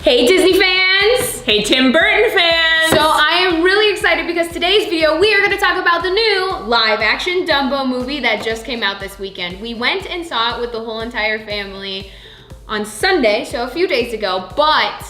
Hey Disney fans! Hey Tim Burton fans! So I am really excited because today's video we are going to talk about the new live action Dumbo movie that just came out this weekend. We went and saw it with the whole entire family on Sunday, so a few days ago, but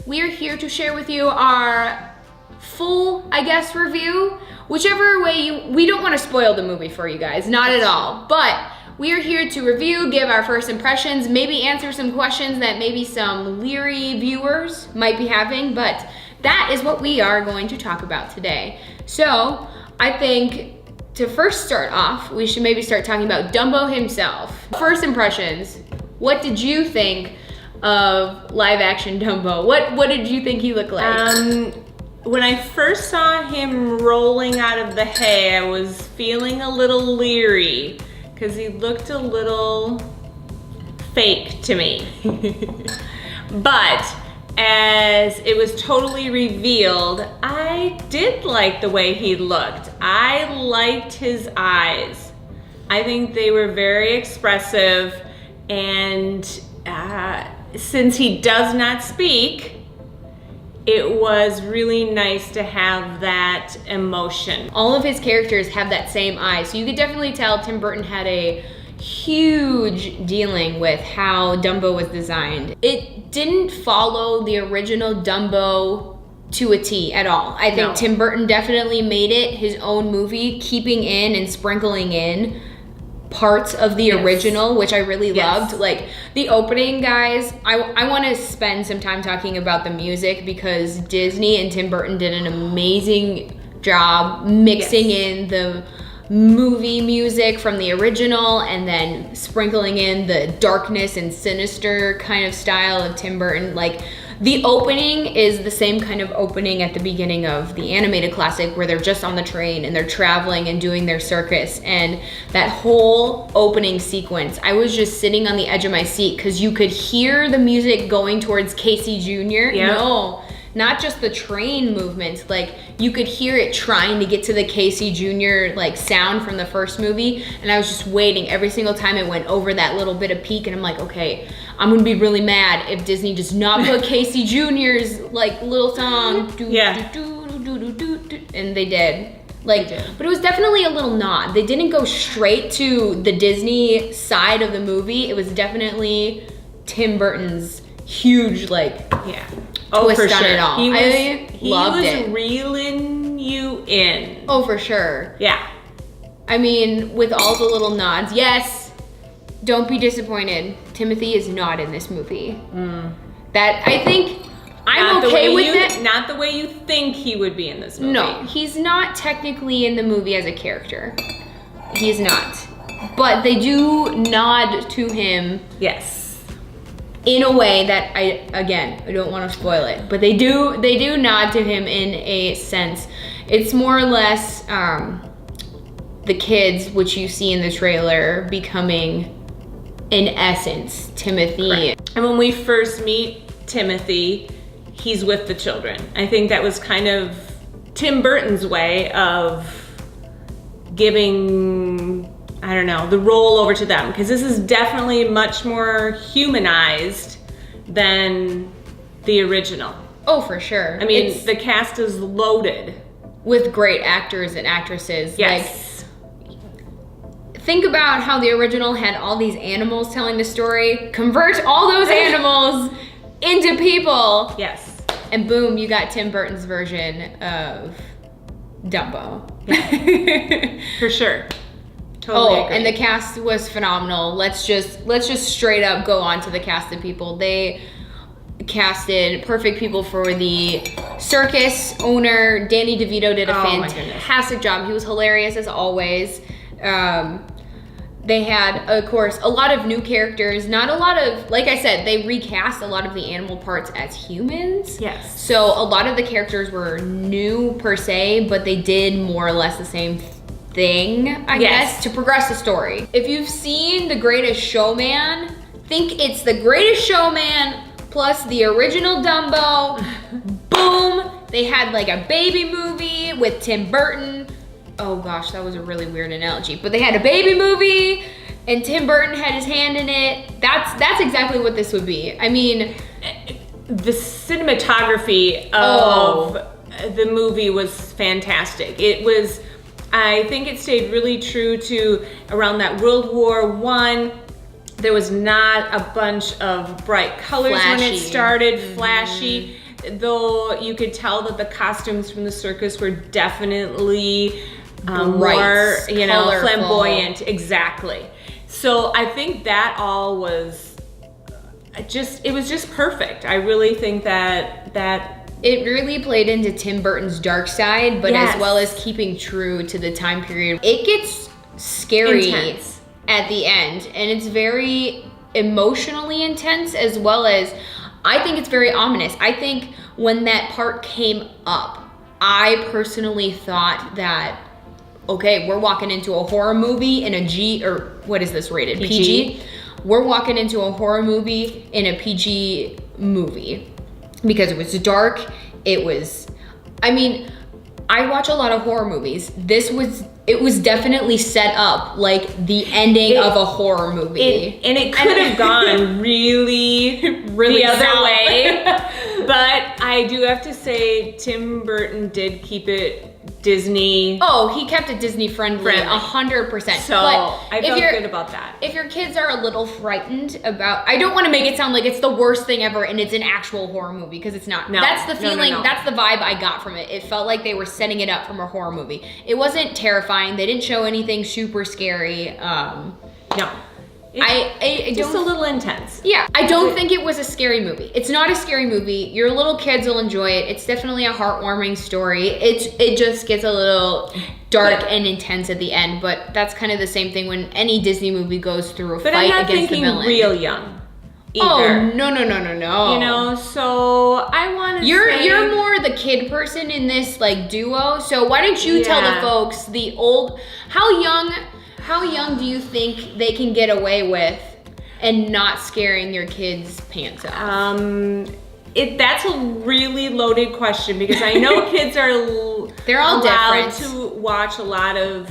we are here to share with you our full, I guess, review. Whichever way we don't want to spoil the movie for you guys, not at all, but we are here to review, give our first impressions, maybe answer some questions that maybe some leery viewers might be having, but that is what we are going to talk about today. So I think to first start off, we should maybe start talking about Dumbo himself. First impressions, what did you think of live action Dumbo? What did you think he looked like? When I first saw him rolling out of the hay, I was feeling a little leery because he looked a little fake to me. But as it was totally revealed, I did like the way he looked. I liked his eyes. I think they were very expressive, and since he does not speak, it was really nice to have that emotion. All of his characters have that same eye, so you could definitely tell Tim Burton had a huge dealing with how Dumbo was designed. It didn't follow the original Dumbo to a T at all. I think Tim Burton definitely made it his own movie, keeping in and sprinkling in parts of the original, which I really loved. Like the opening, guys, I want to spend some time talking about the music because Disney and Tim Burton did an amazing job mixing in the movie music from the original and then sprinkling in the darkness and sinister kind of style of Tim Burton. Like the opening is the same kind of opening at the beginning of the animated classic where they're just on the train and they're traveling and doing their circus, and that whole opening sequence, I was just sitting on the edge of my seat because you could hear the music going towards Casey Jr. No, not just the train movements, like you could hear it trying to get to the Casey Jr. like sound from the first movie, and I was just waiting every single time it went over that little bit of peak, and I'm like, okay, I'm gonna be really mad if Disney does not put Casey Jr.'s like little song, and they did. Like, but it was definitely a little nod. They didn't go straight to the Disney side of the movie. It was definitely Tim Burton's huge like twist for on sure. it all. He loved was it. reeling you in. Oh, for sure. Yeah. I mean, with all the little nods, yes. Don't be disappointed. Timothy is not in this movie. That I think I'm okay with it. Not the way you think he would be in this movie. No, he's not technically in the movie as a character. He's not. But they do nod to him. Yes. In a way that I don't want to spoil it, but they do nod to him in a sense. It's more or less the kids, which you see in the trailer, becoming, in essence, Timothy. Correct. And when we first meet Timothy, he's with the children. I think that was kind of Tim Burton's way of giving, I don't know, the role over to them, because this is definitely much more humanized than the original. Oh, for sure. I mean, the cast is loaded with great actors and actresses. Yes. Think about how the original had all these animals telling the story. Convert all those animals into people. Yes. And boom, you got Tim Burton's version of Dumbo. For sure. Totally agree. And the cast was phenomenal. Let's just straight up go on to the cast of people. They casted perfect people for the circus owner. Danny DeVito did a fantastic job. He was hilarious as always. They had, of course, a lot of new characters. Not a lot of, like I said, they recast a lot of the animal parts as humans. Yes. So a lot of the characters were new per se, but they did more or less the same thing, I guess, to progress the story. If you've seen The Greatest Showman, think it's The Greatest Showman plus the original Dumbo. Boom! They had like a baby movie with Tim Burton. Oh gosh, that was a really weird analogy. But they had a baby movie and Tim Burton had his hand in it. That's exactly what this would be. I mean, the cinematography of the movie was fantastic. It was, I think it stayed really true to around that World War I. There was not a bunch of bright colors when it started, flashy, though you could tell that the costumes from the circus were definitely more, you know, colorful, flamboyant. Exactly. So I think that all was it was just perfect. I really think that it really played into Tim Burton's dark side, but as well as keeping true to the time period. It gets scary. Intense. At the end, and it's very emotionally intense, as well as I think it's very ominous. I think when that part came up, I personally thought that, okay, we're walking into a horror movie in a G, or what is this rated? PG? We're walking into a horror movie in a PG movie because it was dark. It was, I mean, I watch a lot of horror movies. It was definitely set up like the ending of a horror movie. And it could have gone really the other way. But I do have to say, Tim Burton did keep it Disney. Oh, he kept it Disney friendly, 100%. So I felt good about that. If your kids are a little frightened about, I don't want to make it sound like it's the worst thing ever and it's an actual horror movie, because it's not. No, that's the feeling, that's the vibe I got from it. It felt like they were setting it up from a horror movie. It wasn't terrifying. They didn't show anything super scary. No. I just a little intense. Yeah, I don't think it was a scary movie. It's not a scary movie. Your little kids will enjoy it. It's definitely a heartwarming story. It just gets a little dark and intense at the end, but that's kind of the same thing when any Disney movie goes through a fight against the villain. But I'm not thinking real young either. Oh, no. You know, so I want to say... You're more the kid person in this, like, duo, so why don't you tell the folks how young do you think they can get away with and not scaring your kids' pants off? That's a really loaded question, because I know kids are they're all allowed different to watch a lot of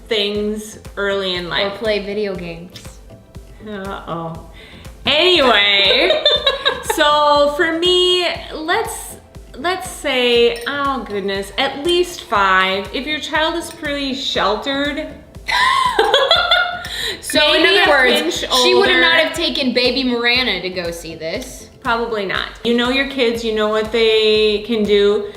things early in life. Or play video games. Uh-oh. Anyway, so for me, let's say, oh goodness, at least 5. If your child is pretty sheltered, so in other words, she would not have taken baby Miranda to go see this. Probably not. You know your kids, you know what they can do.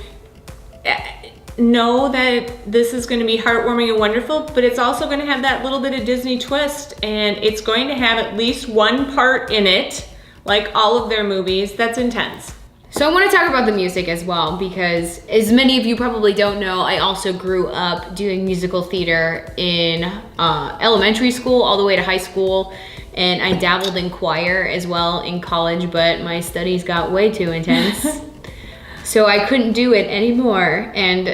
Know that this is going to be heartwarming and wonderful, but it's also going to have that little bit of Disney twist, and it's going to have at least one part in it, like all of their movies, that's intense. So I want to talk about the music as well, because as many of you probably don't know, I also grew up doing musical theater in elementary school all the way to high school, and I dabbled in choir as well in college, but my studies got way too intense. So I couldn't do it anymore. And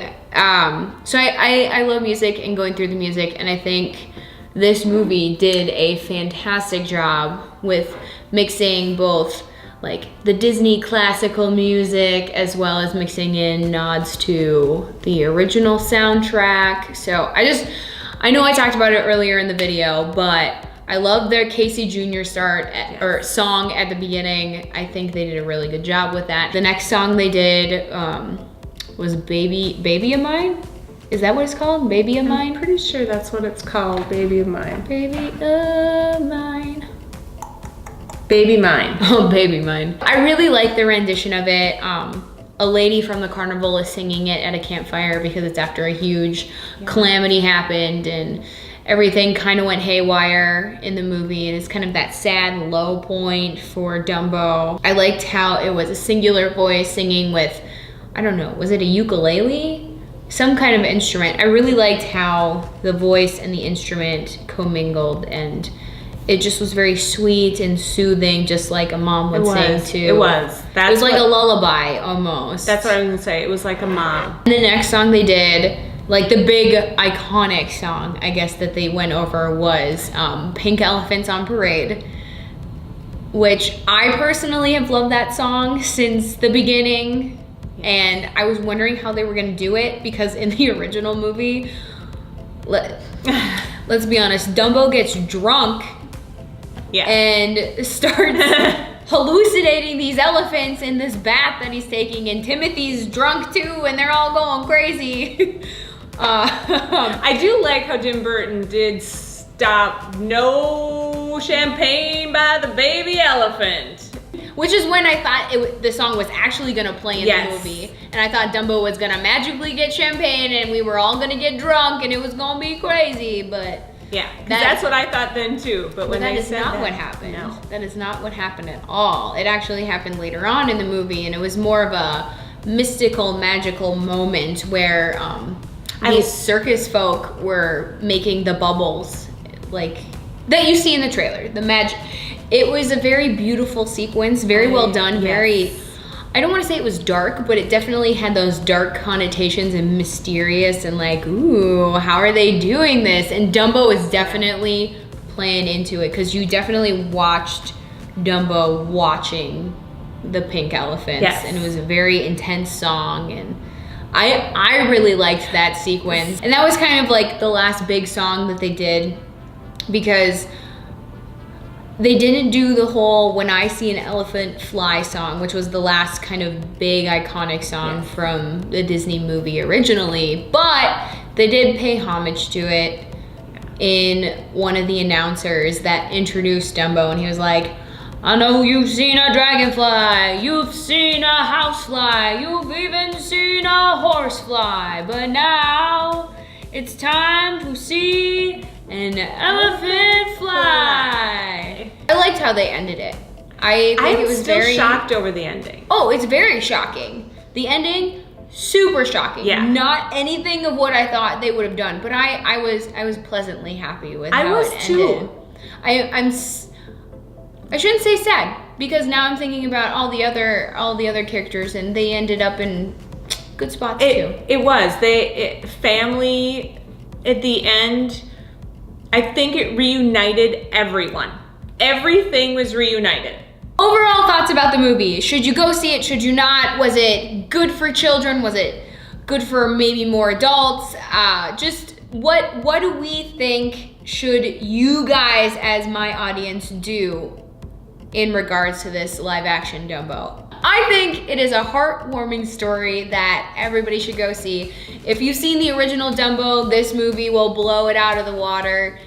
so I love music and going through the music, and I think this movie did a fantastic job with mixing both like the Disney classical music as well as mixing in nods to the original soundtrack. So I know I talked about it earlier in the video, but I love their Casey Jr. song at the beginning. I think they did a really good job with that. The next song they did was Baby of Mine? Is that what it's called? Baby of Mine? I'm pretty sure that's what it's called, Baby of Mine. Baby of Mine. Baby Mine. Oh, Baby Mine. I really like the rendition of it. A lady from the carnival is singing it at a campfire because it's after a huge calamity happened, and everything kind of went haywire in the movie, and it's kind of that sad low point for Dumbo. I liked how it was a singular voice singing with, I don't know, was it a ukulele? Some kind of instrument. I really liked how the voice and the instrument commingled, and it just was very sweet and soothing, just like a mom would sing too. It was. It was like a lullaby almost. That's what I was gonna say. It was like a mom. And the next song they did, like the big iconic song, I guess, that they went over was Pink Elephants on Parade, which I personally have loved that song since the beginning. And I was wondering how they were gonna do it, because in the original movie, let's be honest, Dumbo gets drunk and starts hallucinating these elephants in this bath that he's taking, and Timothy's drunk too, and they're all going crazy. I do like how Tim Burton did stop no champagne by the baby elephant. Which is when I thought the song was actually gonna play in the movie. And I thought Dumbo was gonna magically get champagne and we were all gonna get drunk and it was gonna be crazy, but... Yeah, that's what I thought then too, but when that they is said not that, what happened. No. That is not what happened at all. It actually happened later on in the movie, and it was more of a mystical, magical moment where these circus folk were making the bubbles, like, that you see in the trailer, the magic. It was a very beautiful sequence, very well done, very, I don't want to say it was dark, but it definitely had those dark connotations and mysterious and like, ooh, how are they doing this? And Dumbo is definitely playing into it, because you definitely watched Dumbo watching the pink elephants, and it was a very intense song, and I really liked that sequence. And that was kind of like the last big song that they did, because they didn't do the whole When I See an Elephant Fly song, which was the last kind of big iconic song from the Disney movie originally, but they did pay homage to it in one of the announcers that introduced Dumbo, and he was like, I know you've seen a dragonfly, you've seen a housefly, you've even seen a horsefly, but now it's time to see an elephant fly. I liked how they ended it. I think it was still very shocked over the ending. Oh, it's very shocking. The ending, super shocking. Yeah. Not anything of what I thought they would have done, but I was pleasantly happy with how it ended. Too. I shouldn't say sad, because now I'm thinking about all the other characters, and they ended up in good spots too. It was family at the end. I think it reunited everyone. Everything was reunited. Overall thoughts about the movie. Should you go see it? Should you not? Was it good for children? Was it good for maybe more adults? Just what do we think should you guys as my audience do in regards to this live action Dumbo? I think it is a heartwarming story that everybody should go see. If you've seen the original Dumbo, this movie will blow it out of the water.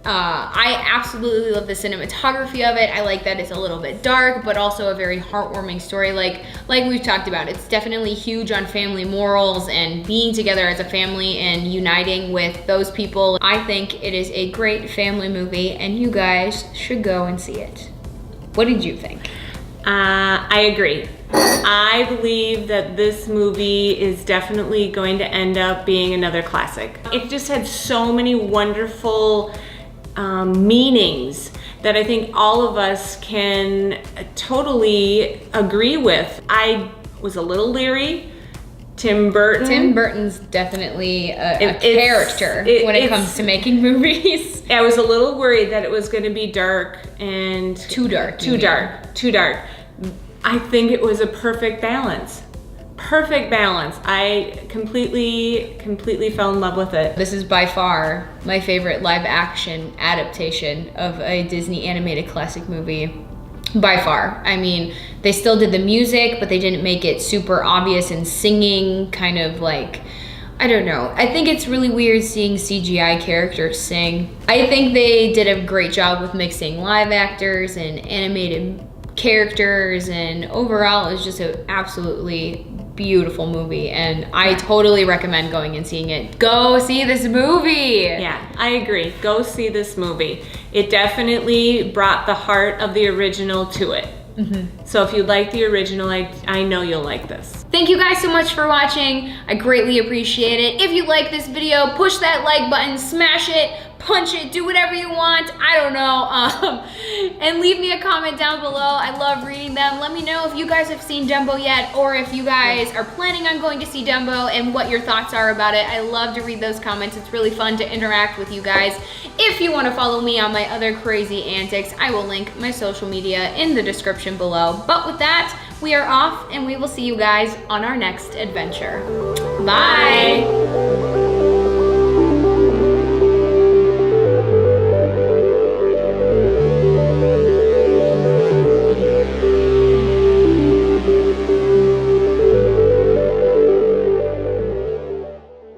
I absolutely love the cinematography of it. I like that it's a little bit dark, but also a very heartwarming story. Like we've talked about, it's definitely huge on family morals and being together as a family and uniting with those people. I think it is a great family movie, and you guys should go and see it. What did you think? I agree. I believe that this movie is definitely going to end up being another classic. It just had so many wonderful meanings that I think all of us can totally agree with. I was a little leery. Tim Burton's definitely a character when it comes to making movies. I was a little worried that it was going to be dark and too dark. I think it was a perfect balance. I completely fell in love with it. This is by far my favorite live action adaptation of a Disney animated classic movie. By far. I mean, they still did the music, but they didn't make it super obvious and singing, kind of like, I don't know. I think it's really weird seeing CGI characters sing. I think they did a great job with mixing live actors and animated characters, and overall it was just an absolutely beautiful movie, and I totally recommend going and seeing it. Go see this movie! Yeah, I agree. Go see this movie. It definitely brought the heart of the original to it. So if you like the original, I know you'll like this. Thank you guys so much for watching. I greatly appreciate it. If you like this video, push that like button, smash it, punch it, do whatever you want. I don't know. And leave me a comment down below. I love reading them. Let me know if you guys have seen Dumbo yet, or if you guys are planning on going to see Dumbo and what your thoughts are about it. I love to read those comments. It's really fun to interact with you guys. If you want to follow me on my other crazy antics, I will link my social media in the description below. But with that, we are off, and we will see you guys on our next adventure. Bye.